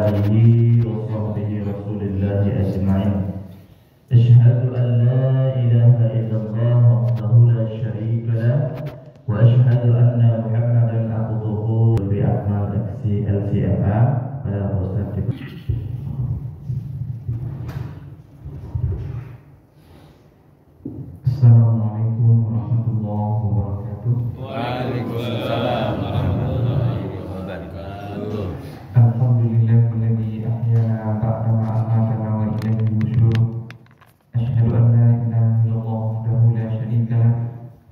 alihi wa sahbihi rasulillahi ajma'in. Asyhadu an la ilaha illallah wahdahu la syarika lah wa asyhadu anna Muhammadan abduhu bi akmal LCMA. Pada Ustaz kita. Assalamualaikum warahmatullahi wabarakatuh. Waalaikumsalam warahmatullahi wabarakatuh. Alhamdulillahilladzi ahyana ba'da ma amatana wa ilaihi nusyur. Asyhadu an la ilaha illallah wahdahu la syarika lah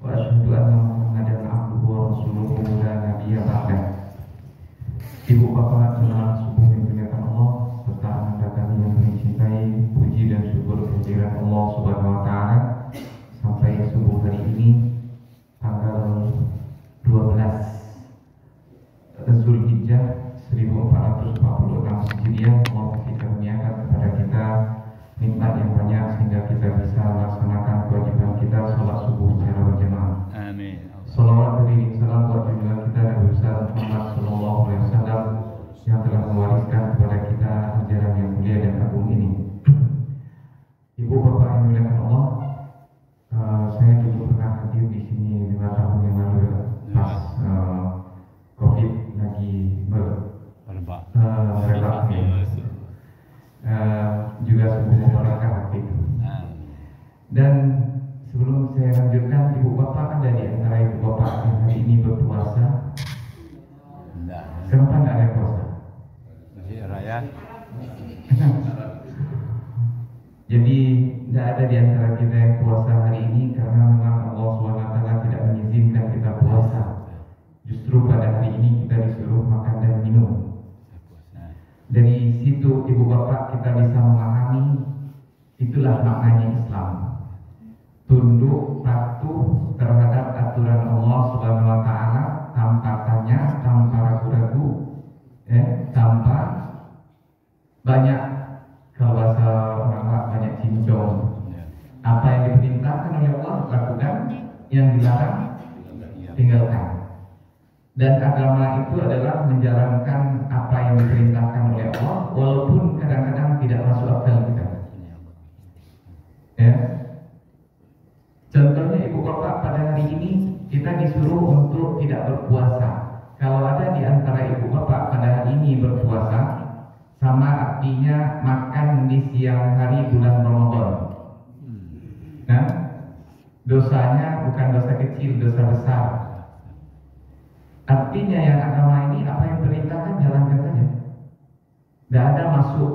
wa asyhadu anna Muhammadan abduhu wa rasuluhu la nabiyya ba'dah. Ibu bapak jemaah subuh yang dimuliakan Allah serta anda kami yang mencintai, puji dan syukur kehadirat Allah Subhanahu wa taala. Sampai subuh hari ini tanggal 12 Zulhijjah 1446 Hijriah, Allah kasih karuniakan kepada kita nikmat yang banyak sehingga kita bisa melaksanakan kewajiban kita sholat subuh secara berjamaah. Amin. Salawat beriring salam buat junjungan kita Nabi besar Muhammad Sallallahu Alaihi Wasallam yang telah mewariskan kepada kita ajaran yang mulia dan agung ini. Ibu bapak yang dimuliakan Allah, saya dulu pernah hadir di sini 5 tahun yang lalu ya, pas COVID lagi merebak juga subuh mubarakah waktu itu. Dan sebelum saya lanjutkan, ibu bapak ada di antara ibu bapak yang hari ini berpuasa? Kenapa tidak ada puasa? Masih raya. Jadi tidak ada di antara kita yang puasa hari ini karena memang Allah SWT tidak mengizinkan kita puasa. Justru pada hari ini kita disuruh makan dan minum. Dari situ ibu bapak kita bisa memahami itulah maknanya Islam. Tunduk patuh terhadap aturan Allah Subhanahu wa taala tanpa tanya, tanpa ragu-ragu, tanpa banyak, kalau bahasa orang banyak cincong. Apa yang diperintahkan oleh Allah lakukan, yang dilarang tinggalkan. Dan agama itu adalah menjalankan apa yang diperintahkan oleh Allah, walaupun kadang-kadang tidak masuk akal kita. Ya. Contohnya ibu bapak pada hari ini kita disuruh untuk tidak berpuasa. Kalau ada di antara ibu bapak pada hari ini berpuasa, sama artinya makan di siang hari bulan Ramadan. Nah, dosanya bukan dosa kecil, dosa besar. Artinya yang agama ini apa yang perintahkan jalankan saja. Tidak ada masuk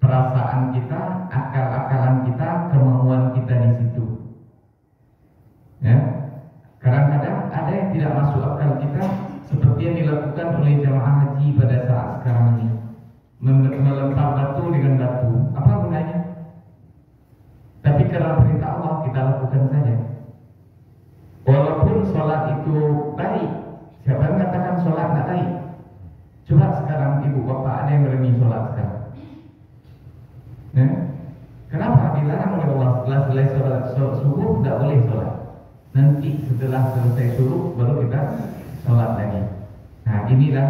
perasaan kita, akal-akalan kita, kemauan kita di situ. Ya, kadang-kadang ada yang tidak masuk akal kita, seperti yang dilakukan oleh jamaah haji pada saat sekarang ini, melempar batu dengan batu. Apa gunanya? Tapi karena perintah Allah kita lakukan saja. Walaupun sholat itu baik, siapa yang mengatakan sholat tidak baik? Coba sekarang ibu bapak ada yang berani sholat sekarang. Ya? Kenapa dilarang oleh Allah? Setelah selesai sholat subuh tidak boleh sholat. Nanti setelah selesai subuh baru kita sholat lagi. Nah inilah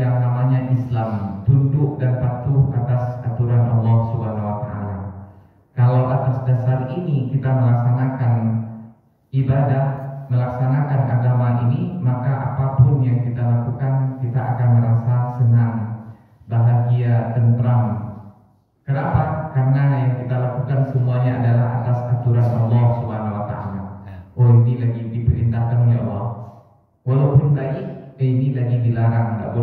yang namanya Islam, tunduk dan patuh atas aturan Allah Subhanahu wa taala. Kalau atas dasar ini kita melaksanakan ibadah, melaksanakan agama ini, maka apapun yang kita lakukan kita akan merasa senang, bahagia, tentram. Kenapa? Karena yang kita lakukan semuanya adalah atas aturan Allah Subhanahu wa taala. Oh, ini lagi diperintahkan oleh Allah. Walaupun baik, ini lagi dilarang, tidak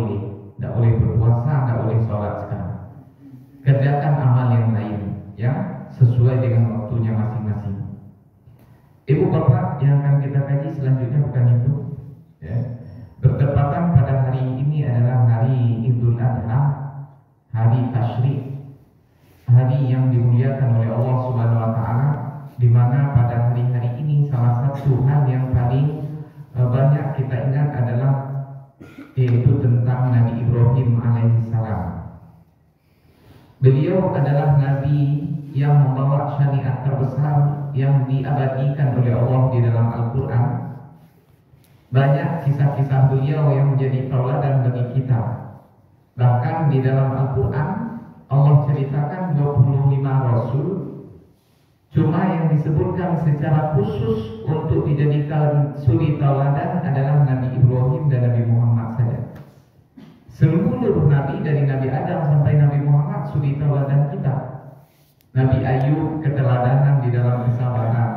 boleh berpuasa, tidak boleh sholat sekarang. Kerjakan amal yang lain, ya, sesuai dengan waktunya masing-masing. Ibu bapak, yang akan kita kaji selanjutnya bukan itu, ya. Bertepatan pada hari ini adalah hari Idul Adha, hari Tasyrik, hari yang dimuliakan oleh Allah Subhanahu wa taala, di mana pada hari-hari ini salah satu hal yang paling banyak kita ingat adalah yaitu tentang Nabi Ibrahim alaihissalam. Beliau adalah nabi yang membawa syariat terbesar yang diabadikan oleh Allah di dalam Al-Quran. Banyak kisah-kisah beliau yang menjadi tauladan bagi kita. Bahkan di dalam Al-Quran Allah ceritakan 25 Rasul, cuma yang disebutkan secara khusus untuk dijadikan suri tauladan adalah Nabi Ibrahim dan Nabi Muhammad saja. Seluruh Nabi dari Nabi Adam sampai Nabi Muhammad suri tauladan kita. Nabi Ayub keteladanan di dalam kesabaran,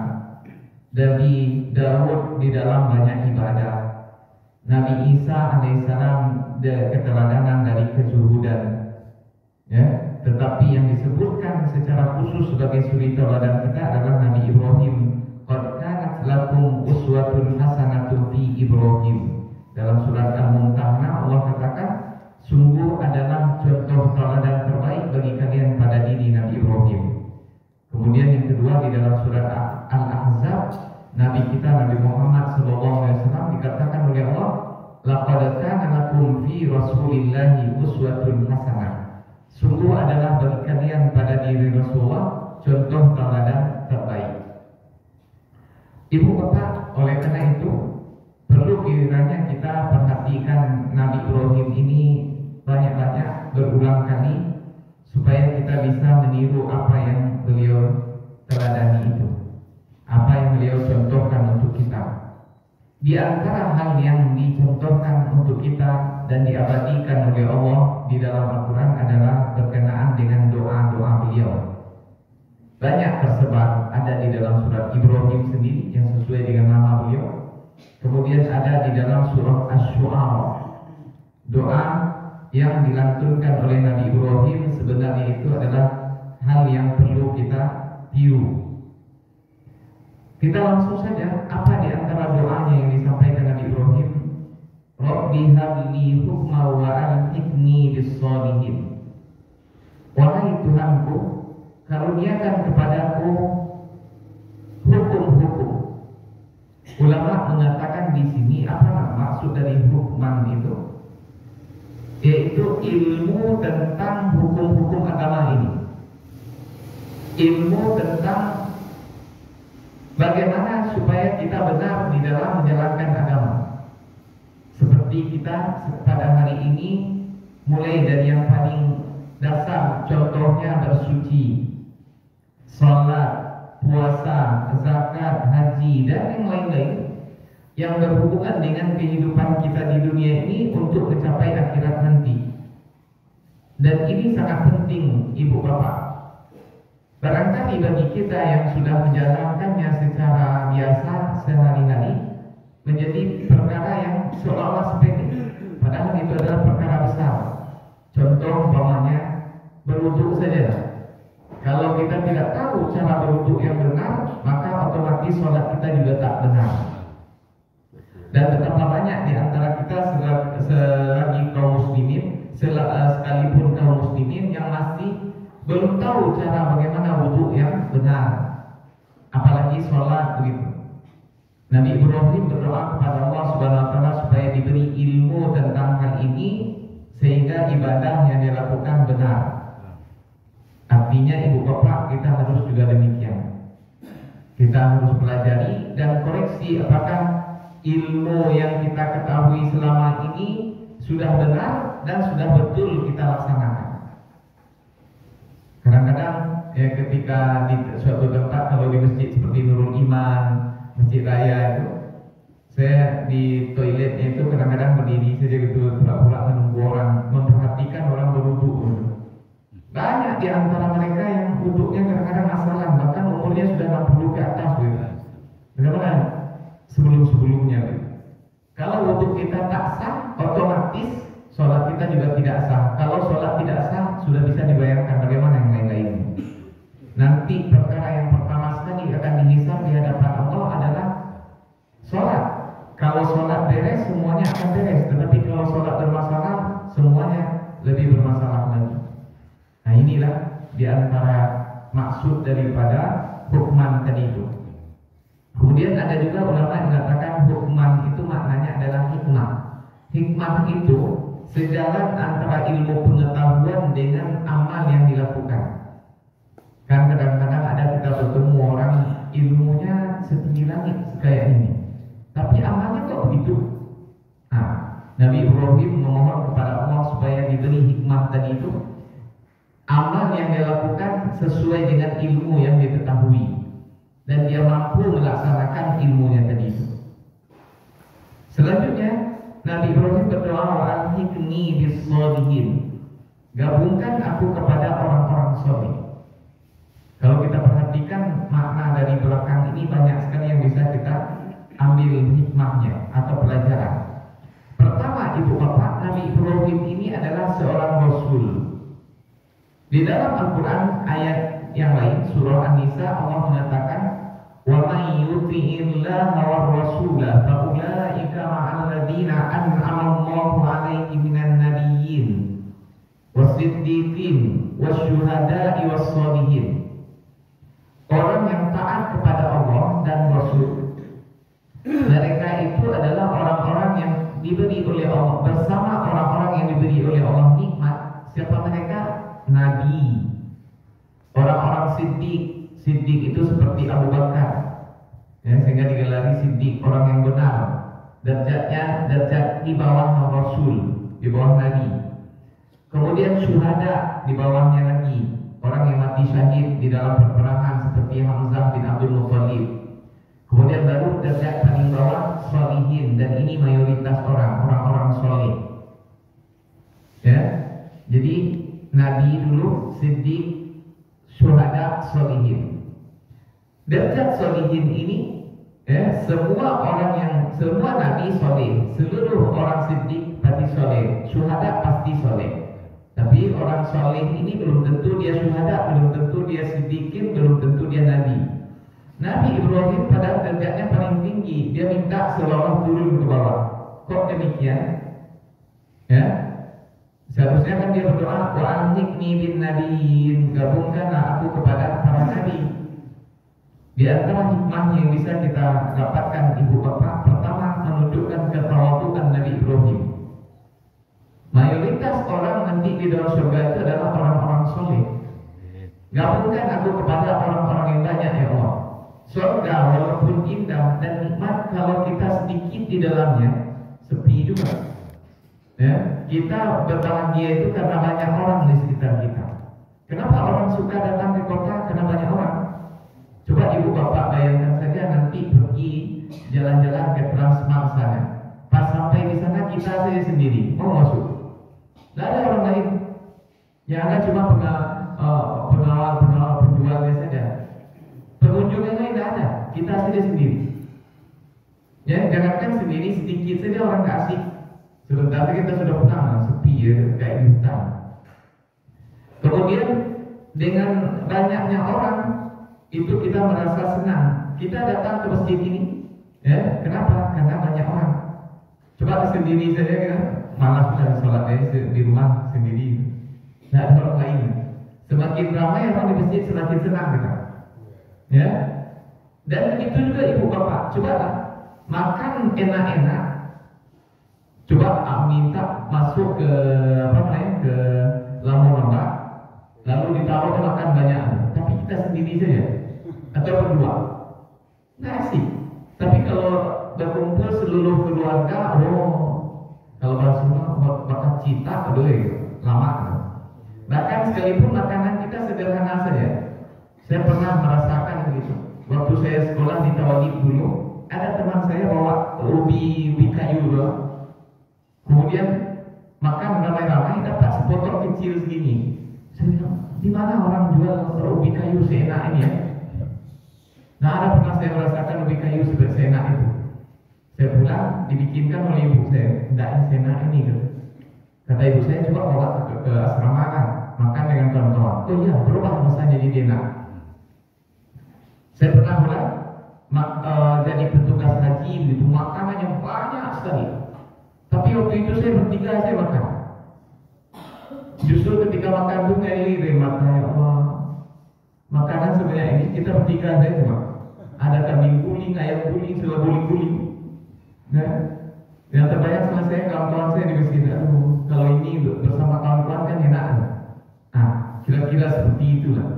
Nabi Daud di dalam banyak ibadah, Nabi Isa alaihissalam keteladanan dari kezuhudan. Ya, tetapi yang disebutkan secara khusus sebagai suri tauladan kita adalah Nabi Ibrahim. Qad kanat lakum uswatun hasanatun fi Ibrahim. Dalam surat Al-Mumtahanah Allah katakan, sungguh adalah contoh tauladan terbaik bagi kalian pada diri Nabi Ibrahim. Kemudian yang kedua di dalam surat Al-Ahzab, Nabi kita Nabi Muhammad SAW dikatakan oleh Allah, laqad kana lakum fi Rasulillahi uswatun hasanah. Sungguh adalah bagi kalian pada diri Rasulullah contoh tauladan terbaik. Ibu bapak, oleh karena itu perlu kiranya kita perhatikan Nabi Ibrahim ini banyak-banyak berulang kali supaya kita bisa meniru apa yang beliau teladani itu, apa yang beliau contohkan untuk kita. Di antara hal yang dicontohkan untuk kita dan diabadikan oleh Allah di dalam Al-Quran adalah berkenaan dengan doa-doa beliau. Banyak tersebar, ada di dalam surat Ibrahim sendiri yang sesuai dengan nama beliau. Kemudian ada di dalam surah Asy-Syu'ara, doa yang dilantunkan oleh Nabi Ibrahim sebenarnya itu adalah hal yang perlu kita tiru. Kita langsung saja, apa di antara doanya yang disampaikan Nabi Ibrahim? Rabbi habli hukma wa alhiqni bis-shalihin. Wahai Tuhanku, karuniakan kepadaku hukum-hukum. Ulama mengatakan di sini apa maksud dari hukman itu? Yaitu ilmu tentang hukum-hukum agama ini. Ilmu tentang bagaimana supaya kita benar di dalam menjalankan agama. Seperti kita pada hari ini, mulai dari yang paling dasar, contohnya bersuci, sholat, puasa, zakat, haji, dan yang lain-lain yang berhubungan dengan kehidupan kita di dunia ini untuk mencapai akhirat nanti. Dan ini sangat penting, ibu bapak. Barangkali bagi kita yang sudah menjalankannya secara biasa sehari-hari menjadi perkara yang seolah-olah sepele, padahal itu adalah perkara besar. Contoh umpamanya berwudu saja. Kalau kita tidak tahu cara berwudu yang benar, maka otomatis sholat kita juga tak benar. Dan betapa banyak di antara kita selagi kaum muslimin, sekalipun kaum muslimin yang masih belum tahu cara bagaimana wudu yang benar, apalagi sholat begitu. Nabi Ibrahim berdoa kepada Allah Subhanahu wa taala supaya diberi ilmu tentang hal ini sehingga ibadah yang dilakukan benar. Artinya ibu bapak, kita harus juga demikian. Kita harus pelajari dan koreksi apakah ilmu yang kita ketahui selama ini sudah benar dan sudah betul kita laksanakan. Kadang-kadang ya ketika di suatu tempat, kalau di masjid seperti Nurul Iman, Masjid Raya itu, saya di toiletnya itu kadang-kadang berdiri saja gitu, pura-pura menunggu orang, memperhatikan orang berwudu. Banyak di antara mereka yang wuduknya kadang-kadang asalan, bahkan umurnya sudah 60 ke atas gitu. Bagaimana sebelum-sebelumnya gitu. Kalau wuduk kita tak sah, otomatis sholat kita juga tidak sah. Kalau sholat tidak sah, sudah bisa dibayangkan bagaimana yang lain-lain. Nanti perkara yang pertama sekali akan dihisab di hadapan Allah adalah sholat. Kalau sholat beres, semuanya akan beres. Tetapi kalau sholat bermasalah, semuanya lebih bermasalah lagi. Nah inilah di antara maksud daripada hukman tadi itu. Kemudian ada juga ulama yang mengatakan hukman itu maknanya adalah hikmah. Hikmah itu sejalan antara ilmu pengetahuan dengan amal yang dilakukan. Kan kadang-kadang ada kita bertemu orang ilmunya setinggi langit kayak ini, tapi amalnya kok begitu. Nah, Nabi Ibrahim memohon kepada Allah supaya diberi hikmah tadi itu, amal yang dia lakukan sesuai dengan ilmu yang dia ketahui, dan dia mampu melaksanakan ilmunya tadi itu. Selanjutnya Nabi Ibrahim berdoa, wa alhiqni bis-sholihin, gabungkan aku kepada orang-orang soleh. Kalau kita perhatikan makna dari belakang ini, banyak sekali yang bisa kita ambil hikmahnya atau pelajaran. Pertama, ibu bapak, Nabi Ibrahim ini adalah seorang rasul. Di dalam Al-Quran ayat yang lain, surah An-Nisa, Allah mengatakan, wa may yuti'illaha war rasula fa ulaika ma'al ladzina an'ama Allahu 'alaihim minan nabiyyin was-siddiqin wasyuhada'i was-sholihin. Orang yang taat kepada Allah dan Rasul, mereka itu adalah orang-orang yang diberi oleh Allah, bersama orang-orang yang diberi oleh Allah nikmat. Siapa mereka? Nabi. Orang-orang siddiq. Siddiq itu seperti Abu Bakar, ya, sehingga digelari siddiq, orang yang benar. Derajatnya derajat di bawah Rasul, di bawah Nabi. Kemudian syuhada, di bawahnya lagi, orang yang mati syahid di dalam peperangan seperti Hamzah bin Abdul Muttalib. Kemudian baru derajat paling bawah sholihin, dan ini mayoritas orang-orang soleh. Ya, jadi Nabi dulu, siddiq, syuhada, sholihin. Derajat sholihin ini, ya, semua Nabi soleh, seluruh orang siddiq pasti soleh, syuhada pasti soleh. Tapi orang soleh ini belum tentu dia syuhada, belum tentu dia siddiqin, belum tentu dia nabi. Nabi Ibrahim pada derajatnya paling tinggi, dia minta seolah turun ke bawah. Kok demikian? Ya, seharusnya kan dia berdoa, wa alhiqni bin nabiyyin, gabungkanlah aku kepada para nabi. Di antara hikmah yang bisa kita dapatkan, ibu bapak, pertama menunjukkan ketawaduan Nabi Ibrahim. Mayoritas orang nanti di dalam surga itu adalah orang-orang soleh. Gabungkan aku kepada orang-orang yang banyak, ya Allah. Surga walaupun indah dan nikmat, kalau kita sedikit di dalamnya, sepi juga. Ya, kita berbahagia itu karena banyak orang di sekitar kita. Kenapa orang suka datang ke kota? Karena banyak orang. Coba ibu bapak bayangkan saja nanti pergi jalan-jalan ke Transmart sana. Pas sampai di sana kita saja sendiri, mau masuk. Tidak ada orang lain. Yang ada cuma pengawal penjualnya saja. Pengunjung yang lain tidak ada. Kita saja sendiri. Ya, jangankan sendiri, sedikit saja orang tak asik. Sebentar kita sudah pulang, sepi ya, kayak di hutan. Kemudian dengan banyaknya orang itu kita merasa senang. Kita datang ke masjid ini, ya, kenapa? Karena banyak orang. Coba sendiri saja kita malas dari sholatnya di rumah sendiri, tidak ada orang lain. Semakin ramai orang di masjid, semakin senang kita. Ya, dan begitu juga ibu bapak. Coba makan enak-enak. Coba minta masuk ke ke Lamongan, lalu ditaruh makan banyak. Tapi kita sendiri saja atau berdua, nggak asik. Tapi kalau berkumpul seluruh keluarga, kalau semua makan cita, lama. Bahkan sekalipun makanan kita sederhana saja. Saya pernah merasakan begitu. Waktu saya sekolah di Tawalib dulu, ada teman saya bawa ubi kayu dulu. Kemudian makan ramai-ramai, dapat sepotong kecil segini. Saya bilang, di mana orang jual ubi kayu seenak ini ya? Nah, ada pernah saya merasakan ubi kayu seenak itu. Saya pulang, dibikinkan oleh ibu saya. Tidak seenak ini gitu. Kata ibu saya, coba bawa ke asrama kan, makan dengan kawan-kawan. Oh iya, berubah rasanya jadi enak. Saya pernah pulang, jadi petugas haji, itu makanannya banyak sekali. Tapi waktu itu saya bertiga saya makan. Justru ketika makan itu ngeli mata, ya Allah. Makanan sebanyak ini kita bertiga saja cuma. Ada kambing guling, ayam guling, segala guling-guling. Nah, yang terbanyak sama saya kawan-kawan saya di masjid. Kalau ini bersama kawan-kawan kan enak. Nah, kira-kira seperti itulah.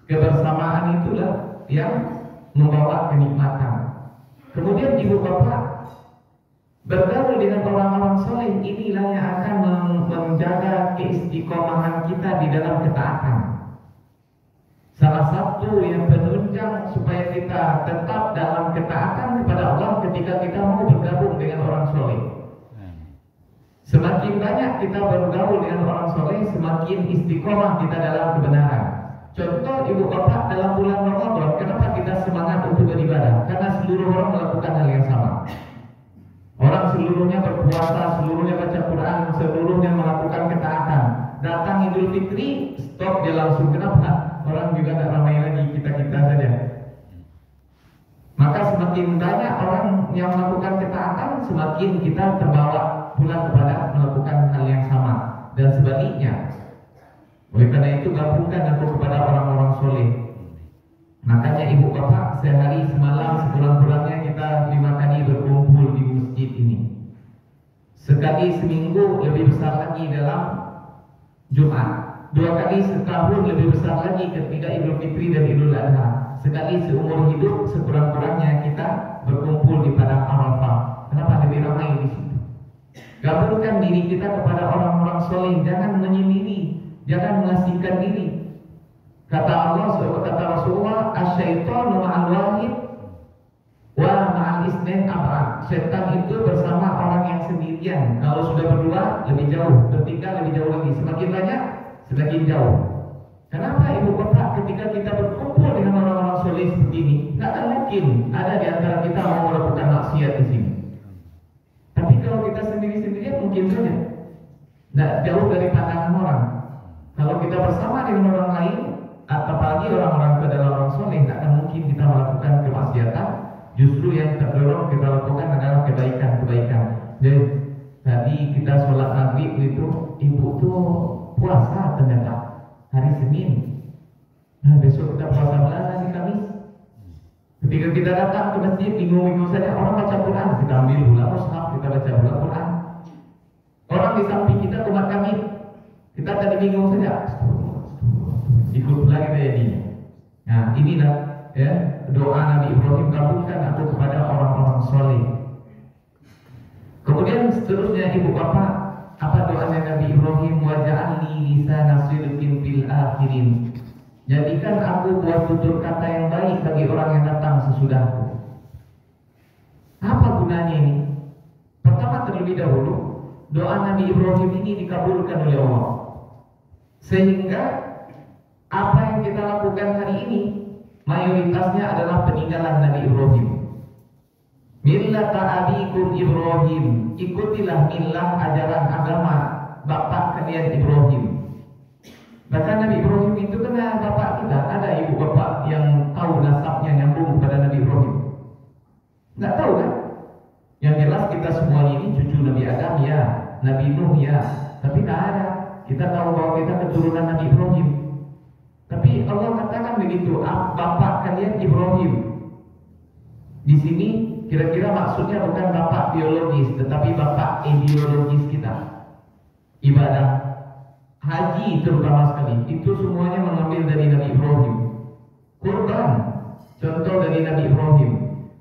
Kebersamaan itulah yang membawa kenikmatan. Kemudian ibu bapak, Bergaul dengan orang-orang soleh inilah yang akan menjaga keistiqomahan kita di dalam ketaatan. Salah satu yang penunjang supaya kita tetap dalam ketaatan kepada Allah ketika kita mau bergabung dengan orang soleh. Semakin banyak kita bergaul dengan orang soleh, semakin istiqomah kita dalam kebenaran. Contoh ibu bapak dalam bulan Ramadan, kenapa kita semangat untuk beribadah? Karena seluruh orang melakukan hal yang sama. Orang seluruhnya berpuasa, seluruhnya baca Quran, seluruhnya melakukan ketaatan. Datang Idul Fitri, stop dia langsung. Kenapa? Orang juga tidak ramai lagi, kita-kita saja. Maka semakin banyak orang yang melakukan ketaatan, semakin kita terbawa pula kepada melakukan hal yang sama. Dan sebaliknya, oleh karena itu gabungkan aku kepada orang-orang soleh. Makanya ibu bapak sehari semalam sekurang-kurangnya kita 5 kali berkumpul di masjid ini. Sekali seminggu lebih besar lagi dalam Jumat. 2 kali setahun lebih besar lagi ketika Idul Fitri dan Idul Adha. Sekali seumur hidup sekurang-kurangnya kita berkumpul di padang Arafah. Kenapa lebih ramai di situ? Gabungkan diri kita kepada orang-orang soleh. Jangan menyendiri, jangan mengasingkan diri. Kata Allah, kata Rasulullah, asyaitonu ma'al wahid wa ma'al isnin ab'ad. Setan itu bersama orang yang sendirian. Kalau sudah berdua lebih jauh, bertiga lebih jauh lagi. Semakin banyak, semakin jauh. Kenapa ibu bapak ketika kita berkumpul dengan orang-orang soleh seperti ini, tidak akan mungkin ada di antara kita mau melakukan maksiat di sini. Tapi kalau kita sendiri-sendirian mungkin saja. Tidak jauh dari pandangan orang. Kalau kita bersama dengan orang lain, apalagi orang-orang itu adalah orang soleh, tidak akan mungkin kita melakukan kemaksiatan. Justru yang terdorong kita lakukan adalah kebaikan-kebaikan. Dan tadi kita sholat maghrib itu, ibu tuh puasa ternyata hari Senin. Nah besok kita puasa belas hari Kamis. Ketika kita datang ke masjid bingung-bingung saja, orang baca Quran, kita ambil pula mushaf, kita baca pula Quran. Orang di samping kita umat kami, kita tadi bingung saja, ikutlah kita jadi. Nah inilah ya doa Nabi Ibrahim, gabungkan aku kepada orang-orang soleh. Kemudian seterusnya ibu bapak, apa doanya Nabi Ibrahim? Waj'alni lisana sidqin fil akhirin. Jadikan aku buat tutur kata yang baik bagi orang yang datang sesudahku. Apa gunanya ini? Pertama terlebih dahulu, doa Nabi Ibrahim ini dikabulkan oleh Allah. Sehingga apa yang kita lakukan hari ini mayoritasnya adalah peninggalan Nabi Ibrahim. Millata abikum Ibrahim, ikutilah millah ajaran agama bapak kalian Ibrahim. Bahkan Nabi Ibrahim itu kena bapak kita. Ada ibu bapak yang tahu nasabnya nyambung kepada Nabi Ibrahim? Nggak tahu kan? Yang jelas kita semua ini cucu Nabi Adam ya, Nabi Nuh ya, tapi nggak ada. Kita tahu bahwa kita keturunan Nabi Ibrahim. Tapi Allah katakan begitu, bapak kalian Ibrahim. Di sini kira-kira maksudnya bukan bapak biologis, tetapi bapak ideologis kita. Ibadah haji terutama sekali, itu semuanya mengambil dari Nabi Ibrahim. Kurban, contoh dari Nabi Ibrahim.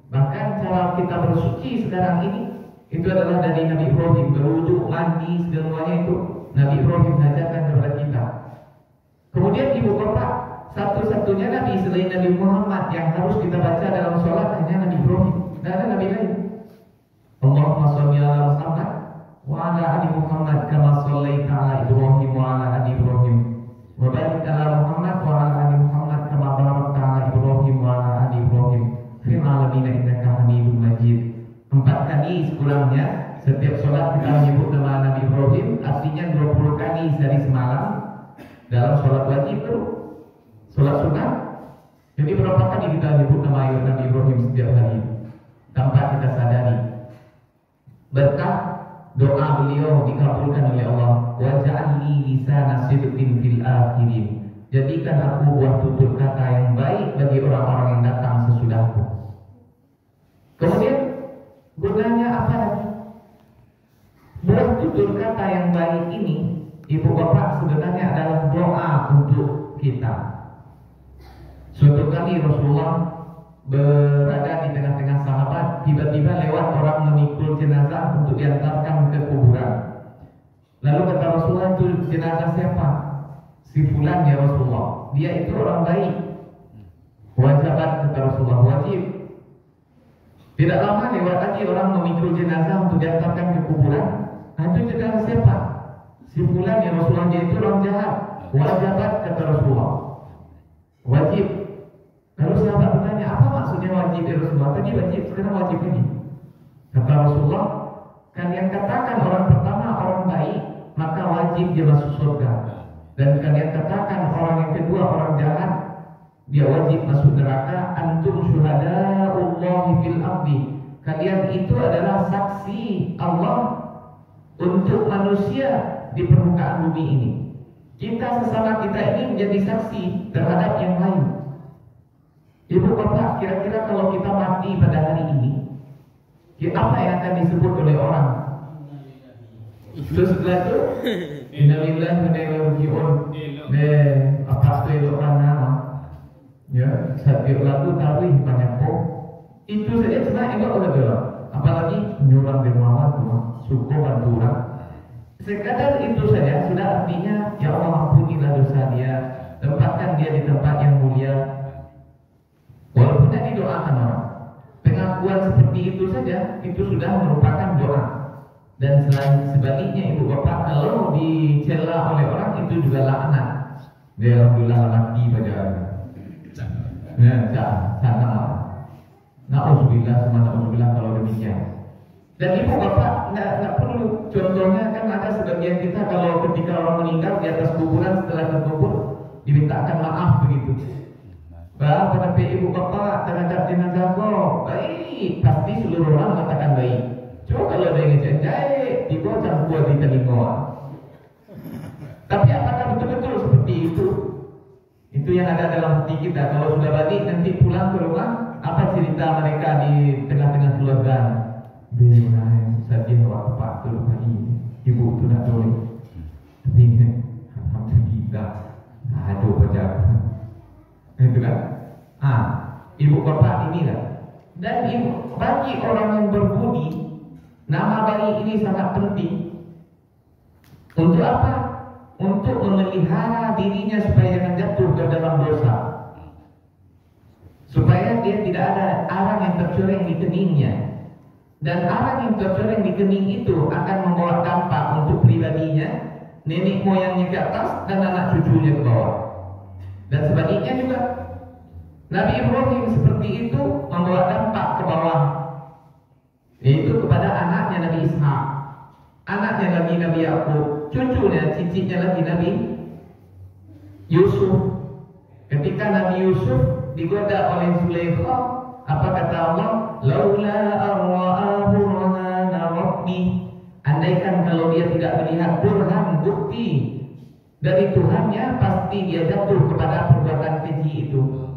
Bahkan cara kita bersuci sekarang ini, itu adalah dari Nabi Ibrahim. Berwudu, mandi, semuanya itu Nabi Ibrahim ajarkan kepada kita. Kemudian ibu bapak, satu-satunya Nabi selain Nabi Muhammad yang harus kita baca dalam sholat hanya Nabi Ibrahim. Tidak ada Nabi lain. Allahumma sholli ala Muhammad wa ala ali Muhammad kama shallaita ala Ibrahim wa ala ali Ibrahim wa barik ala Muhammad wa ala ali Muhammad kama barakta ala Ibrahim wa ala ali Ibrahim fil alamin innaka Hamidum Majid. 4 kali sekurangnya setiap sholat kita menyebut nama Nabi Ibrahim, artinya 20 kali sehari semalam dalam sholat wajib itu, sholat sunnah. Jadi berapa kali kita menyebut nama Nabi Ibrahim setiap hari tanpa kita sadari. Berkah doa beliau dikabulkan oleh Allah. Waj'alni lisana sidqin fil akhirin. Jadikan aku buat tutur kata yang baik bagi orang-orang yang datang sesudahku. Kemudian gunanya apa lagi? Buat tutur kata yang baik ini, ibu bapak, sebenarnya adalah doa untuk kita. Suatu kali Rasulullah berada di tengah-tengah sahabat, tiba-tiba lewat orang memikul jenazah untuk diantarkan ke kuburan. Lalu kata Rasulullah, itu jenazah siapa? Si fulan ya Rasulullah. Dia itu orang baik. Wajibat kata Rasulullah, wajib. Tidak lama lewat lagi orang memikul jenazah untuk diantarkan ke kuburan. Nah, itu jenazah siapa? Si fulan ya Rasulullah, dia itu orang jahat. Wajibat kata Rasulullah, wajib. Lalu sahabat bertanya, apa maksudnya wajib ya Rasulullah? Tadi wajib, sekarang wajib lagi. Kata Rasulullah, kalian katakan orang pertama orang baik, maka wajib dia masuk surga. Dan kalian katakan orang yang kedua orang jahat, dia wajib masuk neraka. Antum syuhada'ullahi fil ardi. Kalian itu adalah saksi Allah untuk manusia di permukaan bumi ini. Kita sesama kita ini menjadi saksi terhadap yang lain. Ibu bapak, kira-kira kalau kita mati pada hari ini, apa yang akan disebut oleh orang? Terus setelah itu, innalillahi wa inna ilaihi raji'un. Apa itu elok mana? Ya, setiap lagu taruh banyak pok. Itu saja cuma elok betul. Apalagi nyurang dermawan tuh, suku bantu orang. Sekadar itu saja sudah artinya, ya Allah ampunilah dosa dia, tempatkan dia di tempat yang mulia. Walaupun tidak didoakan orang, pengakuan seperti itu saja itu sudah merupakan doa. Dan selain sebaliknya ibu bapak, kalau dicela oleh orang itu juga laknat. Dia alhamdulillah mati pada. Nah, sana. Na'udzubillah sama na'udzubillah kalau demikian. Dan ibu bapak nggak perlu, contohnya kan ada sebagian kita kalau ketika orang meninggal di atas kuburan setelah terkubur dimintakan maaf begitu. Bah, pada ibu bapak terhadap jenazah kau baik, pasti seluruh orang mengatakan baik. Coba kalau ada yang ngejek-jek, dibocah buat di telinga. Tapi apakah betul-betul seperti itu? Itu yang ada dalam hati kita. Kalau sudah balik nanti pulang ke rumah, apa cerita mereka di tengah-tengah keluarga? Bilang saja waktu pak tu hari ibu tu nak boleh. Tapi alhamdulillah ada baca. Itu kan? Ibu bapak inilah. Dan ibu, bagi orang yang berbudi, nama baik ini sangat penting. Untuk apa? Untuk memelihara dirinya supaya jangan jatuh ke dalam dosa. Supaya dia tidak ada arang yang tercoreng di keningnya. Dan arang yang tercoreng di kening itu akan membawa dampak untuk pribadinya, nenek moyangnya ke atas, dan anak cucunya ke bawah. Dan sebaliknya juga, Nabi Ibrahim seperti itu membawa dampak ke bawah, yaitu kepada anaknya Nabi Ishak, anaknya lagi Nabi Yakub, cucunya, cicitnya lagi Nabi Yusuf. Ketika Nabi Yusuf digoda oleh Zulaikha, apa kata Allah? Laula arwa'ahu burhana rabbi. Andaikan kalau dia tidak melihat burhan, bukti dari Tuhannya, pasti dia jatuh kepada perbuatan keji itu.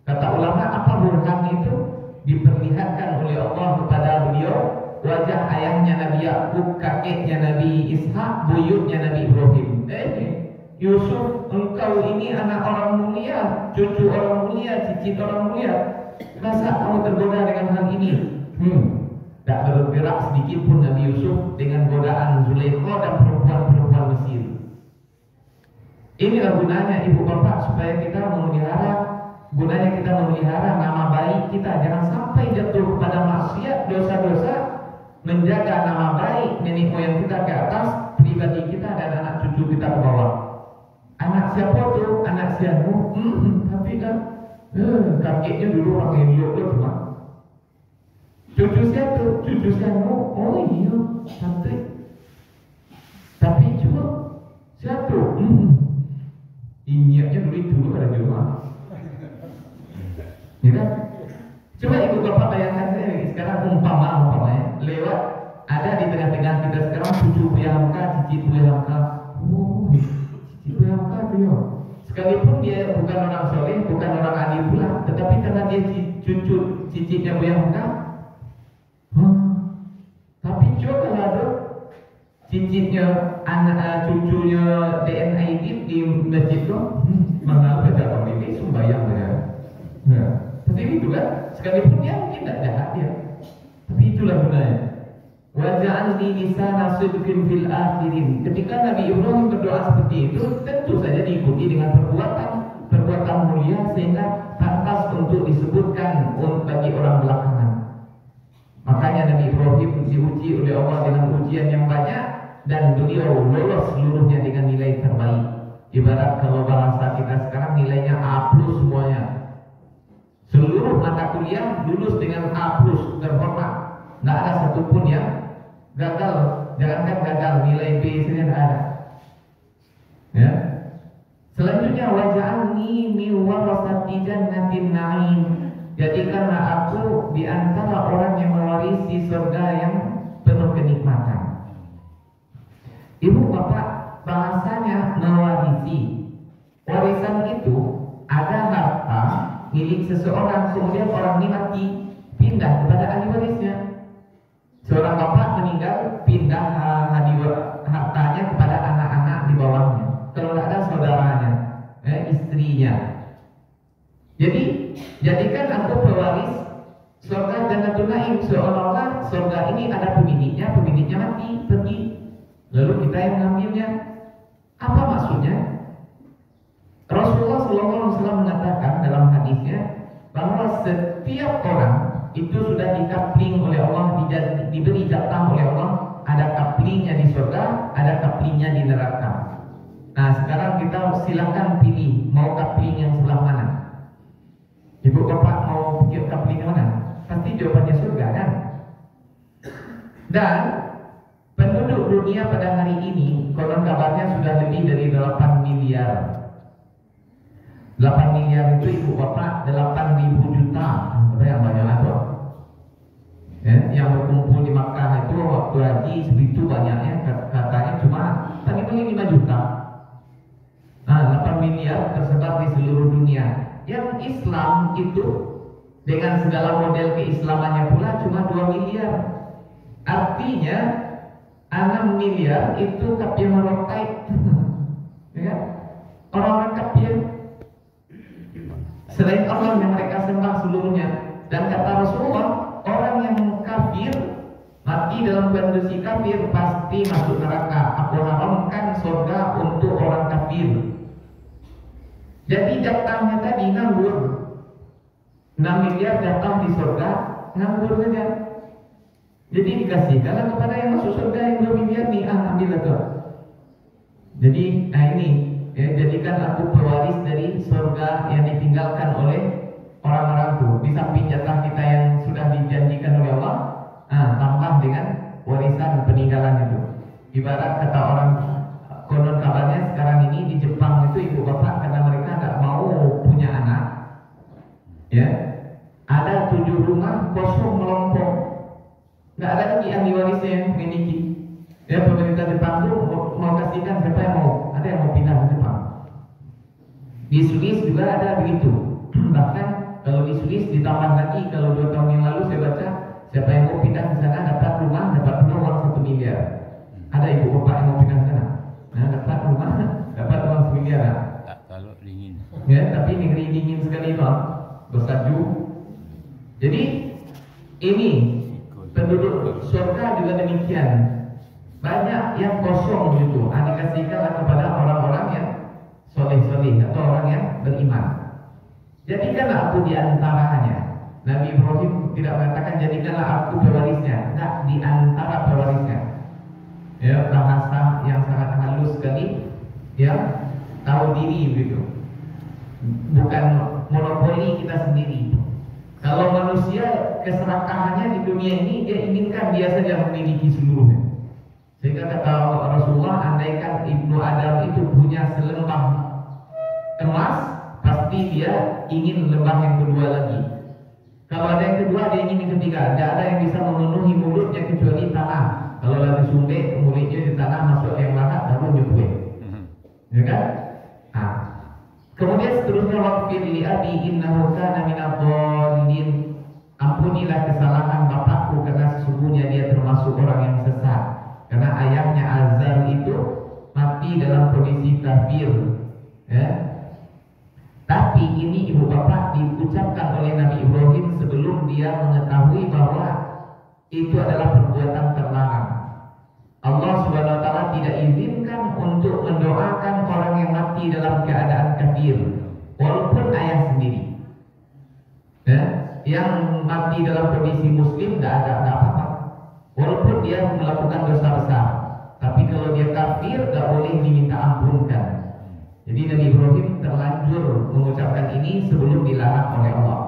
Kata ulama, apa burhan itu? Diperlihatkan oleh Allah kepada beliau wajah ayahnya Nabi Yakub, kakeknya Nabi Ishak, buyutnya Nabi Ibrahim. Yusuf, engkau ini anak orang mulia, cucu orang mulia, cicit orang mulia. Masa kamu tergoda dengan hal ini? Tak bergerak sedikit pun Nabi Yusuf dengan godaan Zulaikha dan perempuan-perempuan Mesir. Inilah gunanya ibu bapak, supaya kita memelihara, gunanya kita memelihara nama baik kita. Jangan sampai jatuh kepada maksiat, dosa-dosa. Menjaga nama baik nenek moyang kita ke atas, pribadi kita dan anak cucu kita ke bawah. Anak siapa tuh? Anak sianu. Tapi kan kakeknya dulu orang Hindu tuh cuma. Cucu siapa? Cucu sianu. Oh iya, cantik. Tapi cuma siapa? Inyaknya dulu ada di rumah. Ya kan? Coba ibu bapak bayangkan sekarang umpamanya lewat ada di tengah-tengah kita sekarang cucu Buya Hamka, cicit Buya Hamka. Oh, cicit Buya Hamka tuh ya. Sekalipun dia bukan orang soleh, bukan orang alim pula, tetapi karena dia cucu cicitnya Buya Hamka. Tapi coba ada cicitnya anak cucunya DNA di masjid tuh, mana baca orang ini sembahyang ya. Seperti itu kan? sekalipun dia mungkin tidak jahat dia, tapi itulah gunanya. Waja'alni lisana sidqin fil akhirin. Ketika Nabi Ibrahim berdoa seperti itu, tentu saja diikuti dengan perbuatan mulia sehingga pantas untuk disebutkan bagi orang belakangan. Makanya Nabi Ibrahim diuji oleh Allah dengan ujian yang banyak dan beliau lolos seluruhnya dengan nilai terbaik. Ibarat kalau bahasa kita sekarang nilainya A+ semuanya. Seluruh mata kuliah lulus dengan A+, terhormat. Nggak ada satupun yang gagal. Jangankan gagal, nilai B saja tidak ada. Ya. Selanjutnya waja'alni min warasati jannatin na'im. Jadikanlah aku di antara orang yang mewarisi surga yang penuh kenikmatan. Ibu bapak, bahasanya mewarisi. Warisan itu ada harta milik seseorang, kemudian orang ini mati, pindah kepada ahli warisnya. Seorang bapak meninggal, pindah hartanya kepada anak-anak di bawahnya. Kalau tidak ada saudaranya, istrinya. Jadi jadikan aku pewaris surga Jannatul Naim, seolah-olah surga ini ada pemiliknya mati, pergi. Lalu kita yang mengambilnya. Apa maksudnya? Rasulullah SAW mengatakan dalam hadisnya bahwa setiap orang itu sudah dikapling oleh Allah, diberi jatah oleh Allah, ada kaplingnya di surga, ada kaplingnya di neraka. Nah sekarang kita silakan pilih mau kapling yang sebelah mana. Ibu bapak mau pikir kapling mana? Pasti jawabannya surga kan? Dan penduduk dunia pada hari ini konon kabarnya sudah lebih dari 8 miliar. 8 miliar itu ibu bapak 8.000 juta. Yang banyak itu. Yang berkumpul di Makkah itu waktu haji segitu banyaknya, katanya cuma paling 5 juta. Nah, 8 miliar tersebar di seluruh dunia. Yang Islam itu dengan segala model keislamannya pula cuma 2 miliar. Artinya 6 miliar itu kafir Marokait. Ya, orang-orang kafir selain Allah yang mereka sembah seluruhnya. Dan kata Rasulullah, orang yang kafir mati dalam kondisi kafir pasti masuk neraka. Aku haramkan surga untuk orang kafir. Jadi jatahnya tadi nganggur. 6 miliar jatah di surga nganggur saja. Jadi dikasihkanlah kepada yang masuk surga yang 2 miliar nih, ambil tuh. Jadi ini ya, jadikan aku pewaris dari surga yang ditinggalkan oleh orang-orang itu. Di samping jatah kita yang sudah dijanjikan oleh Allah, tambah dengan warisan peninggalan itu. Ibarat kata orang konon kabarnya sekarang ini di Jepang itu ibu bapak karena mereka tidak mau punya anak, ya ada 7 rumah kosong melompong, nggak ada lagi ahli warisnya yang memiliki. Ya pemerintah Jepang itu mau kasihkan siapa yang mau, ada yang mau pindah ke Jepang. Di Swiss juga ada begitu. Bahkan kalau di Swiss ditambah lagi, kalau 2 tahun yang lalu saya baca siapa yang mau pindah ke sana dapat rumah, dapat uang 1 miliar. Ada ibu bapak yang mau pindah ke sana. Nah, dapat rumah, dapat uang 1 miliar. Kalau dingin. Ya, tapi negeri dingin sekali Pak, bersalju. Jadi ini penduduk surga juga demikian. Banyak yang kosong gitu. Dikasihkanlah kepada orang-orang yang soleh-soleh atau orang yang beriman. Jadikanlah aku di antaranya. Nabi Ibrahim tidak mengatakan jadikanlah aku pewarisnya. Enggak, di antara pewarisnya. Ya, bahasa yang sangat halus sekali, ya, tahu diri begitu. Bukan monopoli kita sendiri. Kalau manusia keserakahannya di dunia ini dia inginkan dia saja memiliki seluruhnya. Sehingga kata Rasulullah, andaikan Ibnu Adam itu punya selembah emas, pasti dia ingin lembah yang kedua lagi. Kalau ada yang kedua, dia ingin yang ketiga. Tidak ada yang bisa memenuhi mulutnya kecuali tanah. Kalau lagi sumbek, mulutnya di tanah, masuk yang lahat, baru nyukuin. Ya kan? Nah, kemudian seterusnya, waqfir li abi innahu kana minadh-dhalin. Ampunilah kesalahan bapakku karena sesungguhnya dia termasuk orang yang sesat. Karena ayahnya Azar itu mati dalam kondisi kafir, ya. Tapi ini ibu bapak diucapkan oleh Nabi Ibrahim sebelum itu adalah perbuatan terlarang. Allah Subhanahu wa taala tidak izinkan untuk mendoakan orang yang mati dalam keadaan kafir, walaupun ayah sendiri. Ya, yang mati dalam kondisi muslim tidak ada apa-apa, walaupun dia melakukan dosa besar. Tapi kalau dia kafir, tidak boleh diminta ampunkan. Jadi Nabi Ibrahim terlanjur mengucapkan ini sebelum dilarang oleh Allah.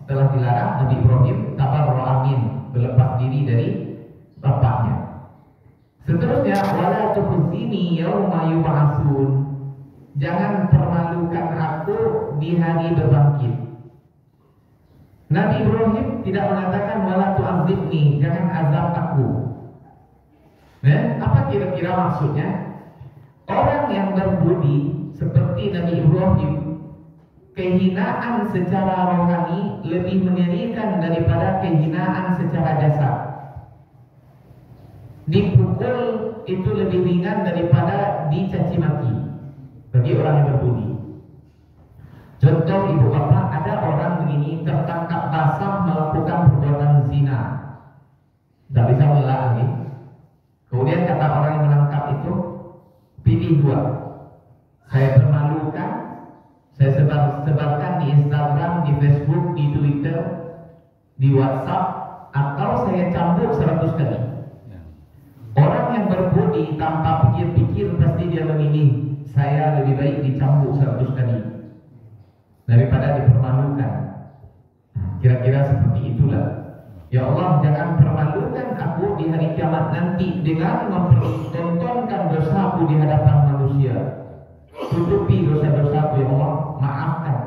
Setelah dilarang, Nabi Ibrahim tabarra'a min, berlepas diri dari bapaknya. Seterusnya, wala tukhzini yauma yub'atsun. Jangan permalukan aku di hari berbangkit. Nabi Ibrahim tidak mengatakan wala tu'adzibni, jangan azab aku. Apa kira-kira maksudnya? Orang yang berbudi seperti Nabi Ibrahim, kehinaan secara rohani lebih mengerikan daripada kehinaan secara jasad. Dipukul itu lebih ringan daripada dicaci maki bagi orang yang berbudi. Contoh ibu bapak, ada orang begini tertangkap basah melakukan perbuatan zina, tidak bisa mengelak lagi. Kemudian kata orang yang menangkap itu, pilih dua, saya permalukan, saya sebarkan di Instagram, di Facebook, di Twitter, di WhatsApp, atau saya cambuk 100 kali. Orang yang berbudi tanpa pikir-pikir pasti dia memilih, saya lebih baik dicambuk 100 kali daripada dipermalukan. Kira-kira seperti itulah. Ya Allah, jangan permalukan aku di hari kiamat nanti dengan mempertontonkan dosaku di hadapan manusia. Tutupi dosa-dosaku ya Allah, maafkan.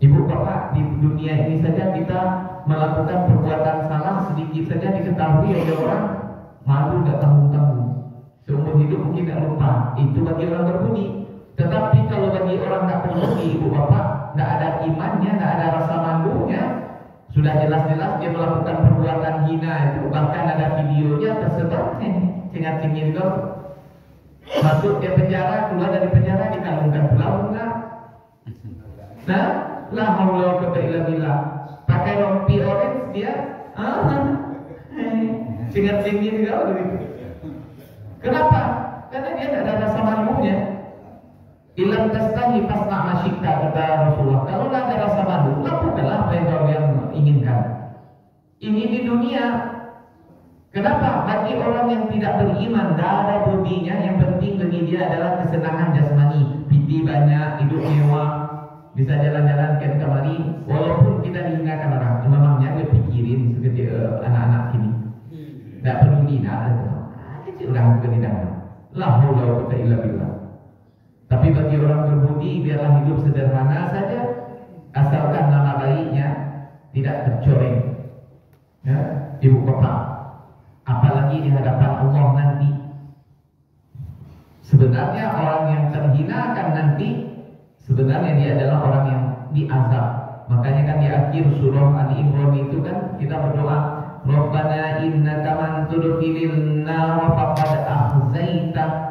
Ibu bapak, di dunia ini saja kita melakukan perbuatan salah sedikit saja diketahui oleh orang, malu tak tanggung-tanggung. Seumur hidup mungkin tak lupa. Itu bagi orang berbudi. Tetapi kalau bagi orang tak berbudi, ibu bapak, tidak ada imannya, tidak ada rasa malunya, sudah jelas-jelas dia melakukan perbuatan hina itu. Bahkan ada videonya tersebar, cengar-cengir kau. Masuk dia penjara, keluar dari penjara dikalungkan pulau enggak. Nah, la haula wa quwwata illa billah. Pakai rompi orange dia, cengar-cengir kau begitu. Kenapa? Karena dia tidak ada rasa malunya. Ilam tastahi fasna masyikta, kata Rasulullah. Kalau tidak ada rasa malu, lakukanlah apa yang kalian inginkan. Ini di dunia. Kenapa? Bagi orang yang tidak beriman, tidak ada budinya, yang penting bagi dia adalah kesenangan jasmani. Piti banyak, hidup mewah, bisa jalan-jalan ke kemari. Walaupun kita dihinakan orang, memangnya dia pikirin seperti anak-anak sini. Tidak peduli, tidak ada. Kecil orang juga tidak ada. La haula wa quwwata illa billah. Tapi bagi orang berbudi, biarlah hidup sederhana saja, asalkan nama baiknya tidak tercoreng. Ya, ibu bapak, apalagi di hadapan Allah nanti. Sebenarnya orang yang terhinakan nanti, sebenarnya dia adalah orang yang diazab. Makanya kan di akhir surah Ali Imran itu kan kita berdoa, Rabbana innaka man tudkhilin nar faqad akhzaita.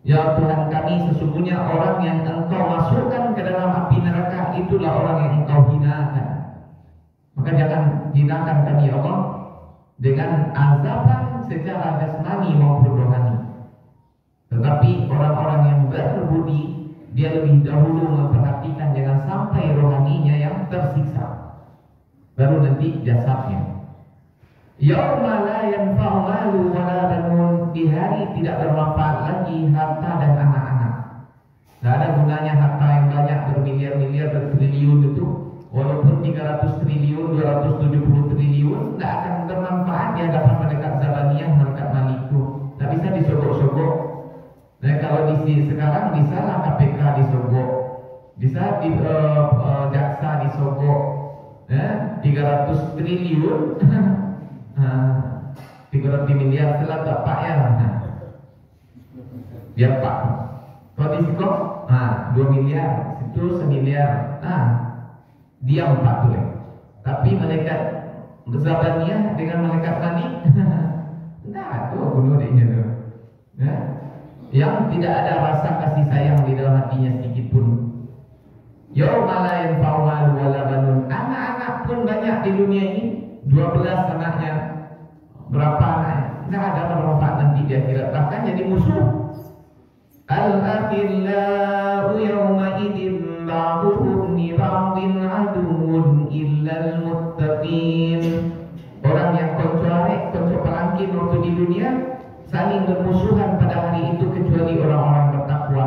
Ya Tuhan kami, sesungguhnya orang yang Engkau masukkan ke dalam api neraka itulah orang yang Engkau hinakan. Maka jangan hinakan kami ya Allah dengan azaban secara jasmani maupun rohani. Tetapi orang-orang yang berbudi, dia lebih dahulu memperhatikan jangan sampai rohaninya yang tersiksa, baru nanti jasadnya. Yauma la yanfa'u malu wala banun, di hari tidak bermanfaat lagi harta dan anak-anak. Tidak ada gunanya harta yang banyak bermiliar-miliar, bertriliun itu, walaupun 300 triliun, 270 triliun, tidak akan bermanfaat di hadapan malaikat Zabaniyah, malaikat Maliku. Tidak bisa disogok-sogok. Nah, kalau di sekarang bisa lah KPK disogok, bisa di jaksa disogok, 300 triliun. 300 miliar setelah bapak ya, biar pak. Kalau di situ, 2 miliar, situ 1 miliar, diam pak tuh. Tapi malaikat Zabaniyah dengan malaikat Malik, nah tuh bunuh dia tuh. Yang tidak ada rasa kasih sayang di dalam hatinya sedikit pun. Yauma la yanfa'u malu wala banun. Anak-anak pun banyak di dunia ini. 12 12 anaknya, berapa anaknya, tidak ada manfaat nanti di akhirat, bahkan jadi musuh. Al-akhillau yawma idin ba'duhum li ba'din aduun illal muttaqin. Orang yang konco pelangkin waktu di dunia saling bermusuhan pada hari itu kecuali orang-orang bertakwa.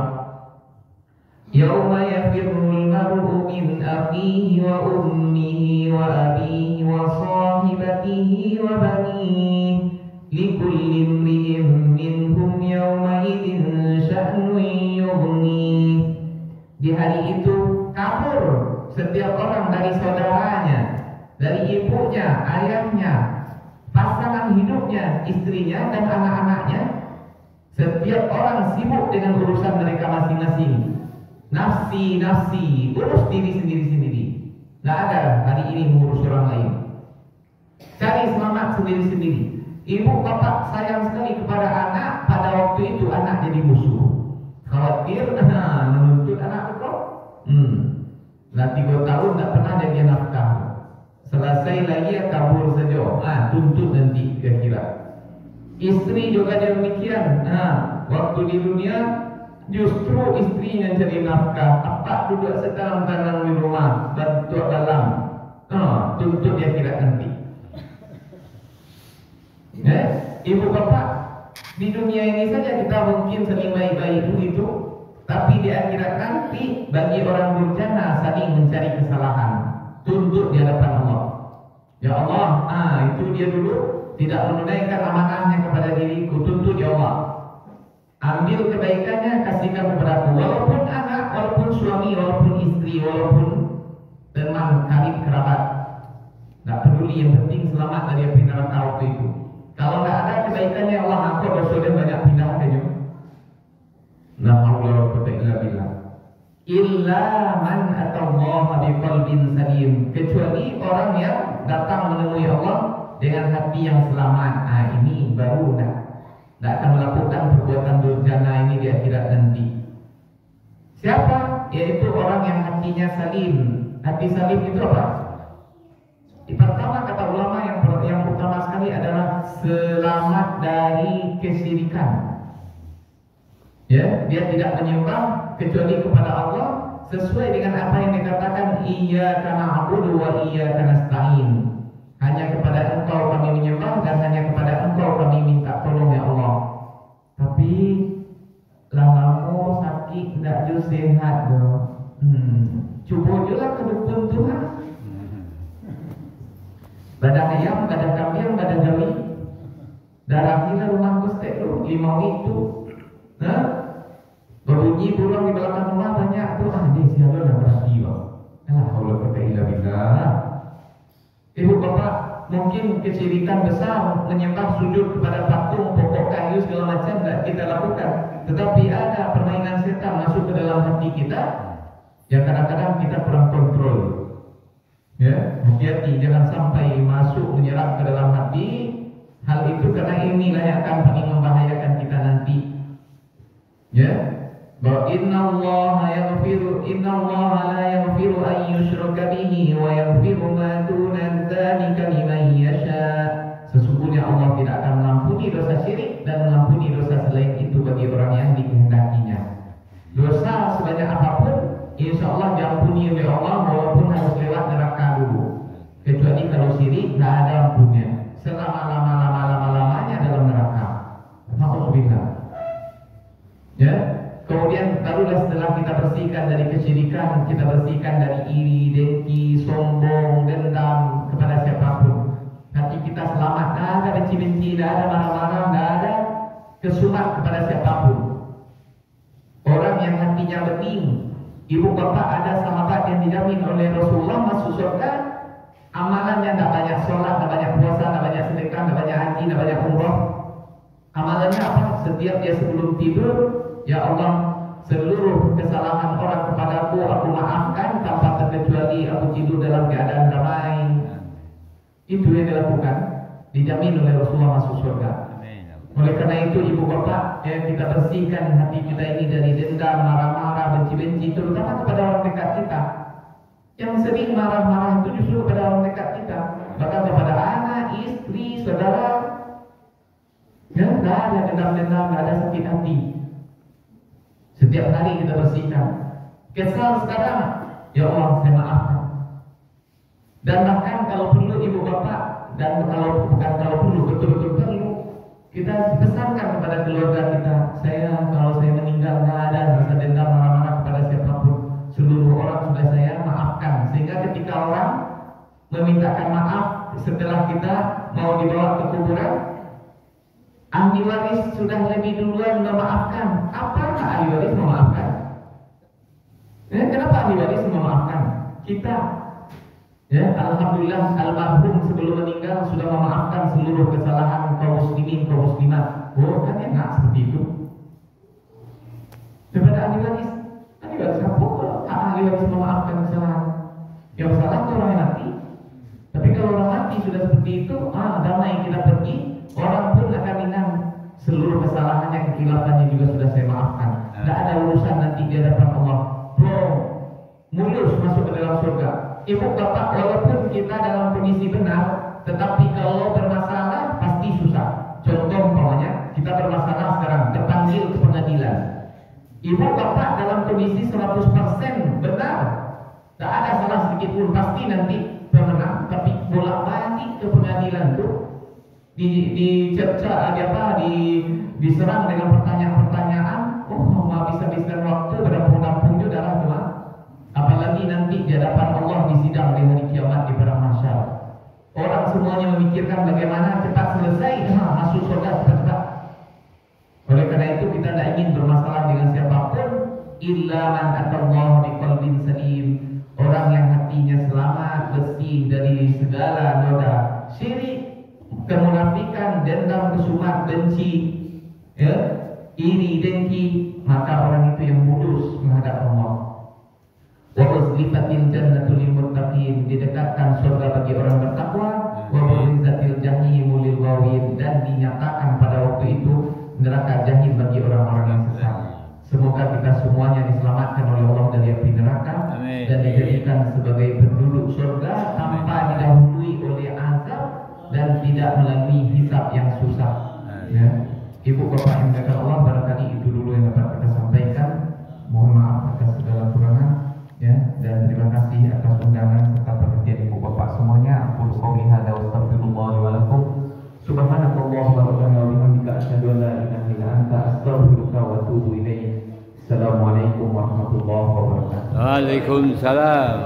Yauma yafirrul mar'u min akhihi wa ummihi wa abihi wa sahibatihi wa banihi likulli imri'in minhum yawma idin sya'nun yughni. Di hari itu kabur setiap orang dari saudaranya, dari ibunya, ayahnya, pasangan hidupnya, istrinya dan anak-anaknya. Setiap orang sibuk dengan urusan mereka masing-masing. Nafsi, nafsi, urus diri sendiri-sendiri. Nggak ada hari ini mengurus orang lain. Cari selamat sendiri-sendiri. Ibu bapak sayang sekali kepada anak, pada waktu itu anak jadi musuh. Khawatir menuntut anak betul. Nah 3 tahun tak pernah dia nafkah. Selesai lagi ya kabur saja. Tuntut nanti kira-kira. Istri juga demikian. Waktu di dunia justru istri yang cari nafkah. Apa duduk sekarang-karang di rumah bantu dalam. Tuntut dia kira nanti. Ibu bapak, di dunia ini saja kita mungkin saling baik-baik begitu, tapi di akhirat nanti bagi orang durjana saling mencari kesalahan, tuntut di hadapan Allah. Ya Allah, itu dia dulu tidak menunaikan amanahnya kepada diriku, tuntut ya Allah. Ambil kebaikannya, kasihkan kepadaku, walaupun anak, walaupun suami, walaupun istri, walaupun teman, karib, kerabat. Tidak peduli, yang penting selamat dari api neraka waktu itu. Kalau nggak ada kebaikannya Allah ampun dosa dia banyak pindah aja. La haula wa quwwata illa billah. Illa man atallaha biqalbin salim. Kecuali orang yang datang menemui Allah dengan hati yang selamat. Ini baru tidak akan melakukan perbuatan durjana ini di akhirat nanti. Siapa? Yaitu orang yang hatinya salim. Hati salim itu apa? Pertama kata ulama yang utama sekali adalah selamat dari kesyirikan. Ya, dia tidak menyembah kecuali kepada Allah sesuai dengan apa yang dikatakan iyyaka na'budu wa iyyaka nasta'in. Hanya kepada Engkau kami menyembah dan hanya kepada Engkau kami minta tolong ya Allah. Tapi lamamu sakit tidak jauh sehat dong. Coba juga ke dukun Tuhan. Badan ayam, badan kambing, badan jawi, darah gila rumah gustek lu, limau itu, berbunyi burung di belakang rumah banyak tuh. Dia siapa yang berhati loh. Kalau kita ilah. Ibu bapak mungkin kesyirikan besar menyembah sujud kepada patung, pokok kayu segala macam tidak kita lakukan. Tetapi ada permainan setan masuk ke dalam hati kita, yang kadang-kadang kita kurang kontrol. Ya, hati-hati jangan sampai masuk menyerap ke dalam hati hal itu, karena inilah yang akan paling membahayakan kita nanti. Ya, bahwa innallaha la yaghfiru an yushraka bihi wa yaghfiru ma duna dzalika liman yasha. Sesungguhnya Allah tidak akan mengampuni dosa syirik dan mengampuni dosa selain itu bagi orang yang dikehendakinya. Dosa sebanyak apapun insya Allah diampuni oleh Allah, walaupun harus lewat neraka dulu. Kecuali kalau syirik tidak ada ampunnya, selama-lamanya dalam neraka. Alhamdulillah. Ya, kemudian barulah setelah kita bersihkan dari kesyirikan, kita bersihkan dari iri, dengki, sombong, dendam kepada siapapun. Hati kita selamat, tidak ada benci-benci, tidak ada marah-marah, tidak ada kesumat kepada siapapun. Orang yang hatinya bening. Ibu bapak, ada sahabat yang dijamin oleh Rasulullah masuk surga, amalannya tidak banyak sholat, tidak banyak puasa, tidak banyak sedekah, tidak banyak haji, tidak banyak umrah. Amalannya apa? Setiap dia sebelum tidur, ya Allah, seluruh kesalahan orang kepadaku aku maafkan tanpa terkecuali aku tidur dalam keadaan damai. Itu yang dilakukan, dijamin oleh Rasulullah masuk surga. Oleh karena itu ibu bapak, kita bersihkan hati kita ini dari dendam, marah-marah, benci-benci, terutama kepada orang dekat kita. Yang sering marah-marah itu justru kepada orang dekat kita. bahkan kepada anak, istri, saudara. Ya, nggak ada dendam-dendam, nggak ada sakit hati. Setiap hari kita bersihkan. Kesal sekarang, ya Allah saya maafkan. Dan bahkan kalau perlu ibu bapak, dan kalau perlu, betul-betul perlu, kita pesankan kepada keluarga kita, kalau saya meninggal nggak ada rasa dendam marah-marah kepada siapapun. Seluruh orang sudah saya maafkan. Sehingga ketika orang memintakan maaf setelah kita mau dibawa ke kuburan, ahli waris sudah lebih duluan memaafkan. Apakah ahli waris memaafkan? Kenapa ahli waris memaafkan? Kita, ya, alhamdulillah almarhum sebelum meninggal sudah memaafkan seluruh kesalahan kaum muslimin, kaum muslimat. Oh, kan enak seperti itu. Daripada ahli waris apa? Ahli waris memaafkan kesalahan. Yang salah itu orang yang mati. Tapi kalau orang mati sudah seperti itu, damai kita pergi. Orang pun akan ingat seluruh kesalahannya, kekilafannya juga sudah saya maafkan. Tidak ada urusan nanti di hadapan Allah. Mulus masuk ke dalam surga. Ibu bapak, walaupun kita dalam kondisi benar, tetapi kalau bermasalah pasti susah. Contoh umpamanya, kita bermasalah sekarang, terpanggil ke pengadilan. Ibu bapak dalam kondisi 100% benar, tak ada salah sedikit pun, pasti nanti pemenang. Tapi bolak-balik ke pengadilan tuh dicerca diserang dengan pertanyaan-pertanyaan. Mau habis-habisan waktu, berampung-ampung juga darah cuma. Apalagi nanti di hadapan Allah di sidang di hari kiamat di padang mahsyar. Orang semuanya memikirkan bagaimana cepat selesai, masuk surga cepat-cepat. Oleh karena itu kita tidak ingin bermasalah dengan siapapun, illa man atallaha biqalbin salim. Orang yang hatinya selamat, bersih dari segala noda syirik, kemunafikan, dendam, kesumat, benci, ya, iri, dengki, maka orang itu yang mulus menghadap Allah. Wa uzlifatil jannatu lil muttaqin, didekatkan surga bagi orang bertakwa. Wa burrizatil jahimu lil ghawin, dan dinyatakan pada waktu itu neraka jahim bagi orang-orang yang sesat. Semoga kita semuanya diselamatkan oleh Allah dari api neraka. Amin. Dan dijadikan sebagai penduduk surga tanpa didahului oleh azab dan tidak melalui hisab yang susah. Ya. Ibu bapak yang dimuliakan Allah, barangkali itu dulu yang dapat kita sampaikan. Mohon maaf atas segala kurangan, ya, dan terima kasih atas undangan serta perhatian ibu bapak semuanya. Aku qouli hadza wa astaghfirullah wa lakum. Subhanallah wa bihamdika asyhadu an la ilaha illa anta astaghfiruka wa atubu ilaik. Assalamualaikum warahmatullahi wabarakatuh. Waalaikumsalam.